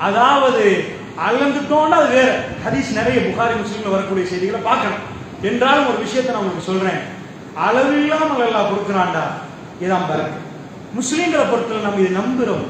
அதாவது அளந்துட்டோம்னா அது வேற. ஹதீஸ் நிறைய புகாரி முஸ்லிம்ல வரக்கூடிய செய்திகளை பார்க்கணும். என்றாலும் ஒரு விஷயத்தை நான் உங்களுக்கு சொல்றேன், அளவில்லாமல் அல்லாஹ் கொடுக்கிறான்டா, இதான் பரக்கத். முஸ்லிம்களை பொறுத்தவரை நம்ம இதை நம்புறோம்.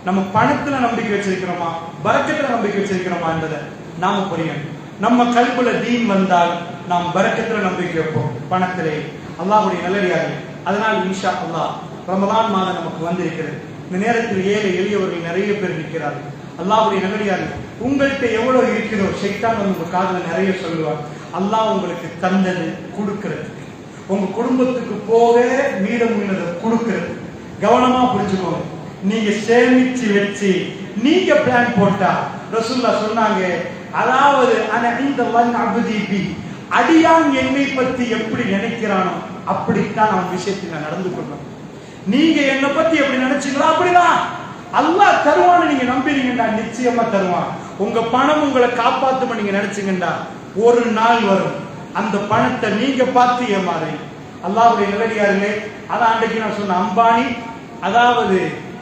நம்ம பணத்துல நம்பிக்கை வச்சிருக்கிறோமா, பரக்கத்துல நம்பிக்கை வச்சிருக்கிறோமா என்பதை நாம புரியணும். நம்ம கல்புல தீன் வந்தால் நாம் பரக்கத்துல நம்பிக்கை வைப்போம், பணத்திலே. அல்லாஹ்வுடைய நல்லடியார்கள், அதனால் இன்ஷா அல்லாஹ் ரமதான் மாதம் நமக்கு வந்திருக்கிறது. இந்த நேரத்தில் ஏழை எளியவர்கள் நிறைய பேர் நிற்கிறார்கள். அல்லாஹ்வுடைய நல்லடியார்கள், உங்கள்கிட்ட எவ்வளவு இருக்கிறோ ஷைத்தான் உங்க காதுல நிறைய சொல்லுவார். அல்லாஹ் உங்களுக்கு தந்தது கொடுக்கிறது, உங்க குடும்பத்துக்கு போக மீதம் உள்ளதை கொடுக்கிறது. கவனமா புரிஞ்சுக்கோங்க. நீங்க சேமிச்சு வச்சு நீங்க பிளான் போட்டா, ரசூலுல்லாஹ் சொன்னாங்க, அதாவது அடியான் என்னை பத்தி எப்படி நினைக்கிறானோ அப்படித்தான் அவன் விஷயத்தில் நடந்து கொள்ளணும். நீங்க என்னை பத்தி எப்படி நினைச்சீங்களோ அப்படிதான் அல்லாஹ் தருவான்னு நீங்க நம்பினீங்கடா, நிச்சயமா தருவான். உங்க பணம் உங்களை காப்பாத்தும் நீங்க நினைச்சீங்கடா, ஒரு நாள் வரும் அந்த பணத்தை நீங்க பார்த்து ஏமாறீங்க. அல்லாஹ்வுடைய நல்லடியார்களே, அதான் அன்றைக்கு நான் சொன்ன அம்பானி, அதாவது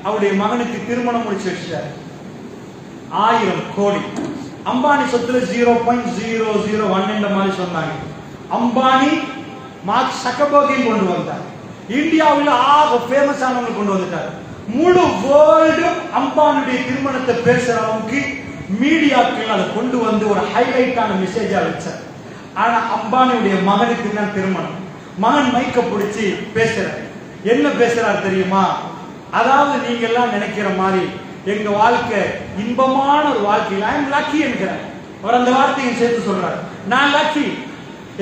அவருடைய மகனுக்கு திருமணம் முடிச்சு வச்சார். 1000 கோடி. அம்பானி சொத்துல 0.001 என்ற மாதிரி சொன்னாங்க. அம்பானி மார்க் சக்கபர்கையும் கொண்டு வந்தார். இந்தியாவில் ஆக ஃபேமஸ் ஆனவங்க கொண்டு வந்துட்டார். முழு வேர்ல்டு அம்பானியுடைய திருமணத்தை பேசுற அளவுக்கு மீடியாக்கள் அதை கொண்டு வந்து ஒரு ஹைலைட்டான மெசேஜா வச்சார். ஆனா அம்பானியுடைய மகனுக்கு தான் திருமணம். மகன் மைக்க பிடிச்சி பேசுறார். என்ன பேசுறார் தெரியுமா? அதாவது நீங்க எல்லாம் நினைக்கிற மாதிரி எங்க வாழ்க்கை இன்பமான ஒரு வாழ்க்கையில் ஐ எம் லக்கி என்கிறார். அவர் அந்த வார்த்தையை சேர்த்து சொல்றார், நான் லக்கி.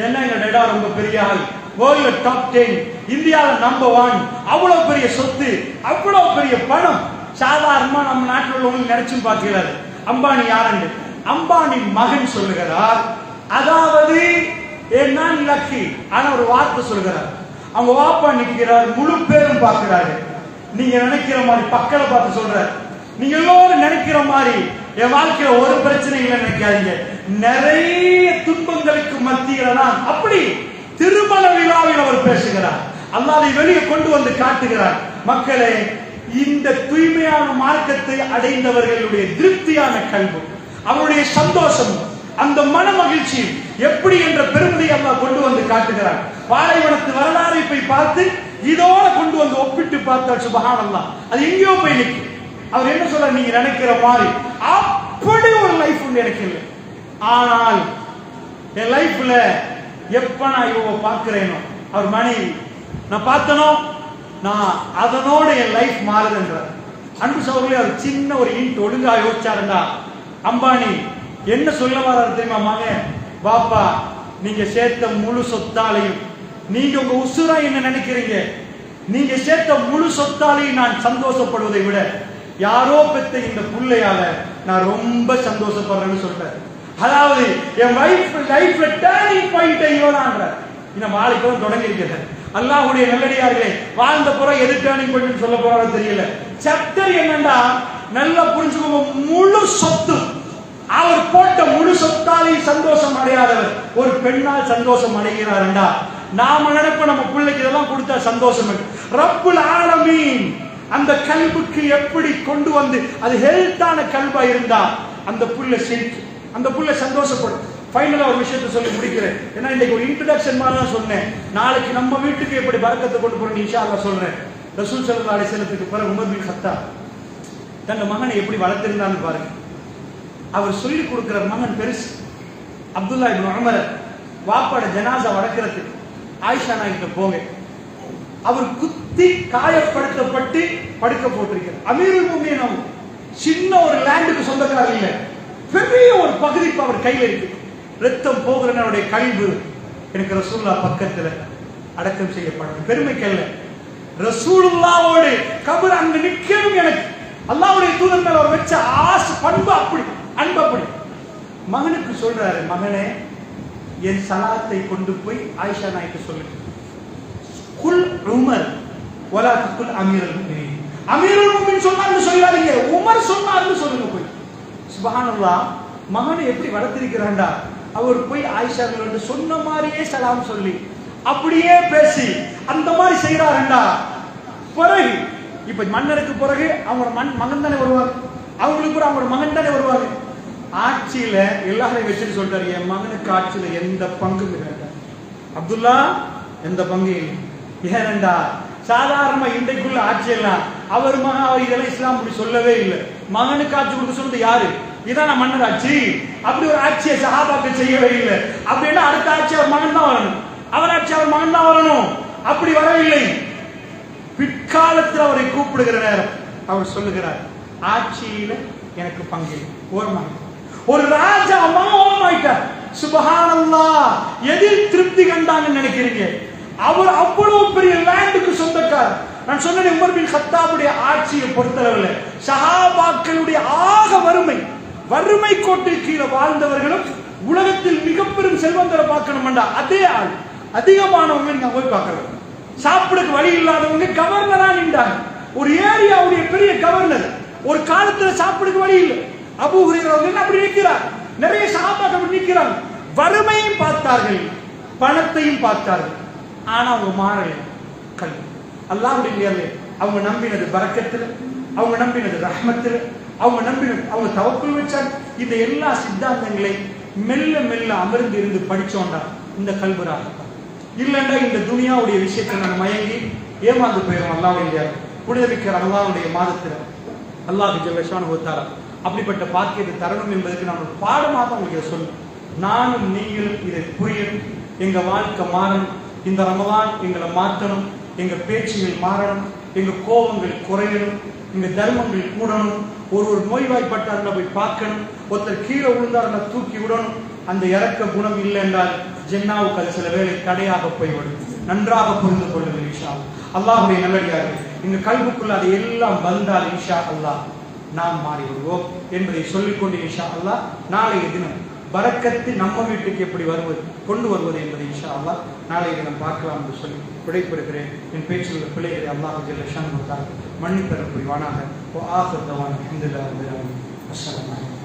என்ன, எங்க டேடா ரொம்ப பெரிய ஆள், வேர்ல்ட்ல டாப் 10, இந்தியாவில் நம்பர் 1, அவ்வளவு பெரிய சொத்து, அவ்வளவு பெரிய பணம். சாதாரணமா நம்ம நாட்டில் உள்ளவங்க நினைச்சும் பார்க்கிறாரு அம்பானி யாருன்னு. அம்பானி மகன் சொல்லுகிறார், அதாவது நான் லக்கி. ஆனா ஒரு வார்த்தை சொல்லுகிறார். அவங்க வாப்பா நிற்கிறார், முழு பேரும் பார்க்கிறாரு. நீங்க நினைக்கிற மாதிரி பக்கத்துல பார்த்து சொல்றாரு, நீங்க எல்லாரும் நினைக்கிற மாதிரி என் வாழ்க்கையில ஒரு பிரச்சனை இல்லை நினைக்காதீங்க, நிறைய துன்பங்களுக்கு மத்தியில தான். அப்படி திருமண விழாவில் அவர் பேசுகிறார். அல்லாஹ் வெளியே கொண்டு வந்து காட்டுகிறார். மக்களே, இந்த தூய்மையான மார்க்கத்தை அடைந்தவர்களுடைய திருப்தியான கல்வி, அவருடைய சந்தோஷம், அந்த மன மகிழ்ச்சி எப்படி என்ற பெருமையை அல்லாஹ் கொண்டு வந்து காட்டுகிறார். பாலைவனத்து வரலாறை போய் பார்த்து இதோட கொண்டு வந்து ஒப்பிட்டு பார்த்தால் சுபஹானல்லாஹ், அது எங்கேயோ போய் நிற்கும். அவர் என்ன சொல்ற, நீங்க நினைக்கிற மாதிரி அப்படி ஒரு லைஃப் உண்டு எனக்கு இல்லை. ஆனால் என் லைஃப்ல எப்ப நான் இவங்க பார்க்கிறேனோ, அவர் மனைவி நான் பார்த்தனோ, நான் அதனோட என் லைஃப் மாறுதுன்றார். அன்பு சகோதரர்களே, அவர் சின்ன ஒரு இன்ட் ஒழுங்கா யோசிச்சாருண்டா, அம்பானி என்ன சொல்ல வர்றாரு தெரியுமா? மகன், பாப்பா, நீங்க சேர்த்த முழு சொத்தாலையும், நீங்க உங்க உசுரா என்ன நினைக்கிறீங்க, நீங்க சேர்த்த முழு சொத்தாலையும் நான் சந்தோஷப்படுவதை விட யாரோ பெத்த இந்த புள்ளையால நான் ரொம்ப சந்தோஷப்படுறேன்னு சொல்றேன். அதாவது என் லைஃப்ல டர்னிங் பாயிண்ட் இவனான்ற இந்த மாலைக்கு தொடங்கி இருக்கிறேன். அல்லாஹ்வுடைய நல்லடியார்களே, வாழ்ந்த பிறகு எது டர்னிங் பாயிண்ட் சொல்ல போறாரோ தெரியல. சாப்டர் என்னன்னா, நல்லா புரிஞ்சுக்கோங்க, முழு சொத்து, அவர் போட்ட முழு சொத்தாலே சந்தோஷம் அடையாதவர் ஒரு பெண்ணால் சந்தோஷம் அடைகிறார்டா. நாம நினைப்ப நம்ம பிள்ளைக்கு இதெல்லாம் கொடுத்தா சந்தோஷம். ரப்புல் ஆலமீன் அந்த கல்புக்கு எப்படி கொண்டு வந்து அது ஹெல்த்தான கல்பா இருந்தா அந்த புள்ள சிரிக்கும், அந்த புள்ள சந்தோஷப்படும். ஃபைனலா ஒரு விஷயத்தை சொல்லி முடிக்கிறேன். ஏன்னா இன்னைக்கு ஒரு இன்ட்ரோடக்ஷன் மாதிரி தான் சொன்னேன். நாளைக்கு நம்ம வீட்டுக்கு எப்படி பரக்கத்தை கொண்டு போறேன்னு இன்ஷா அல்லாஹ் சொல்றேன். ரசூல் ஸல்லல்லாஹு அலைஹி வஸல்லத்துக்கு பிறகு உமர் பின் கத்தாப் தன் மகனை எப்படி வளர்த்திருந்தான்னு பாருங்க. அவர் சொல்லி கொடுக்கிற மகன் பெருசு. அப்துல்லா இப்னு உமர் வாப்பாட ஜனாசா வளர்க்கறதுக்கு ஆயிஷா நாய்கிட்ட போக, அவர் குத்தி காயப்படுத்தப்பட்டு படுக்க போட்டிருக்கிறார். அமீருல் முஃமினீன் அவர் சின்ன ஒரு லேண்டுக்கு சொந்தக்காரர் இல்லை, பெரிய ஒரு பகுதி அவர் கையில் இருக்கு. ரத்தம் போகிறவனுடைய கழிவு எனக்கு ரசூலுல்லாஹ் பக்கத்துல அடக்கம் செய்யப்படும். பெருமைக்கல்ல, ரசூலுல்லாஹ்வோடு கபர் அங்க நிக்கணும். எனக்கு அல்லாஹ்வுடைய தூதர் மேல அவர் வச்ச ஆசை, பண்பு அப்படி, அன்பு அப்படி. மகனுக்கு சொல்றாரு, மகனே, என் சலாத்தை கொண்டு போய் ஆயிஷா நாய்க்கு சொல்லு. குல் உமர் வலா குல் அமீருல் முஃமினீன். அமீருல் முஃமினீன் சொன்னான்னு சொல்லாதீங்க, உமர் சொன்னான்னு சொல்லுங்க போய். சுப்ஹானல்லாஹ், மகனை எப்படி வளர்த்திருக்கிறான்டா. அவர் போய் ஆயிஷா கிட்ட சொன்ன மாதிரியே சலாம் சொல்லி அப்படியே பேசி அந்த மாதிரி செய்யறாருண்டா. பிறகு இப்ப மன்னருக்கு பிறகு அவங்க மகன் தானே வருவார். அவங்களுக்கு கூட அவங்க மகன் தானே வருவாங்க. ஆட்சியில எல்லாரையும் வச்சுட்டு சொல்றாரு, என் மகனுக்கு ஆட்சியில எந்த பங்கு இல்லை. அப்துல்லா எந்த பங்கு இல்லை. ஏனென்றா சாதாரண இன்றைக்குள்ள ஆட்சி எல்லாம் அவர் மகன் அவர் இதெல்லாம் இஸ்லாம் அப்படி சொல்லவே இல்லை. மகனுக்கு ஆட்சி கொடுக்க சொன்னது யாரு? இதான மன்னர் ஆட்சி. அப்படி ஒரு ஆட்சியை சஹாபாக்கள் செய்யவே இல்லை. அப்படின்னா அடுத்த ஆட்சி அவர் மகன் தான் வரணும், அவர் ஆட்சி அவர் மகன் தான் வரணும். அப்படி வரவில்லை. பிற்காலத்தில் அவரை கூப்பிடுகிற நேரம் அவர் சொல்லுகிறார், ஆட்சியில எனக்கு பங்கு ஓரமாக. ஒரு ராஜா ஓரமாயிட்டார். சுப்ஹானல்லாஹ், எதில் திருப்தி கண்டாங்கன்னு நினைக்கிறீங்க? அவர் அவ்வளவு பெரிய லேண்டுக்கு சொந்தக்காரர். நான் சொன்னேன், உமர் பின் கத்தாபுடைய ஆட்சியை பொறுத்தளவில் சஹாபாக்களுடைய ஆக வறுமை கோட்டில் கீழே வாழ்ந்தவர்களும் உலகத்தில் மிக பெரும் செல்வந்தரை பார்க்கணும்டா அதே ஆள். அதிகமானவங்க நீங்க போய் பார்க்கலாம். சாப்பிடுக்கு வழி இல்லாதவங்க கவர்னரா நின்றாங்க. ஒரு ஏரியாவுடைய பெரிய கவர்னர். ஒரு காலத்துல சாப்பிடுக்கு வழி இல்லை. அபூ ஹுரைரா அப்படி நிற்கிறார். நிறைய சஹாபாக்கள் நிற்கிறாங்க. வறுமையும் பார்த்தார்கள், பணத்தையும் பார்த்தார்கள். ஆனா அவங்க மாறல. கல்வி அல்லாஹ்வுடைய அவங்க நம்பினது பரக்கத்துல, அவங்க நம்பினது ரஹ்மத்துல, அவங்க நம்பினது அவங்க தவக்குள் வச்சாங்க. இந்த எல்லா சித்தாந்தங்களை மெல்ல மெல்ல அமர்ந்து இருந்து படிச்சோண்டா இந்த கல்புராக இல்லைண்டா இந்த துனியாவுடைய விஷயத்தை நம்ம மயங்கி ஏமாந்து போயிடும். அல்லாஹ்வுடைய புனிதமிக்க அல்லாஹ்வுடைய மாதத்துல அல்லாஹ் ஜல்ல ஷானஹு வ தஆலா அப்படிப்பட்ட பாக்கியத்தை தரணும் என்பதற்கு நான் ஒரு பாடமாக உங்களுக்கு சொல்லுவேன். நானும் நீங்களும் இதை புரியணும். எங்க வாழ்க்கை மாறணும். இந்த ரமலான் எங்களை மாற்றணும். எங்க பேச்சுகள் மாறணும். எங்க கோபங்கள் குறையணும். எங்க தர்மங்கள் கூடணும். ஒரு நோய்வாய்ப்பட்டார்ல போய் பார்க்கணும். ஒருத்தர் கீழே விழுந்தார்ல தூக்கி விடணும். அந்த இறக்க குணம் இல்லை என்றால் ஜென்னாவுக்கு அது சில வேளை தடையாக போய்விடும். நன்றாக புரிந்து கொள்ளுங்கள் இன்ஷா அல்லாஹ்வுடைய நல்லடியார்கள். இந்த கல்புக்குள்ள அது எல்லாம் வந்தால் இன்ஷா அல்லாஹ் நாம் மாறி விடுவோம் என்பதை சொல்லிக்கொண்டு இன்ஷா அல்லாஹ் நாளைய தினம் பரக்கத்து நம்ம வீட்டுக்கு எப்படி வருவது கொண்டு வருவது என்பதை இன்ஷா அல்லாஹ் நாளைய தினம் பார்க்கலாம் என்று சொல்லி விடைபெறுகிறேன். என் பேச்சில் பிள்ளைகளை அல்லாஹ் ஜல்ல ஷானஹு வ தஆலா மன்னித்தருள் புரிவானாக. வ ஆகிர் தவானா அல்ஹம்துலில்லாஹி ரப்பில் ஆலமீன். அஸ்ஸலாமு அலைக்கும்.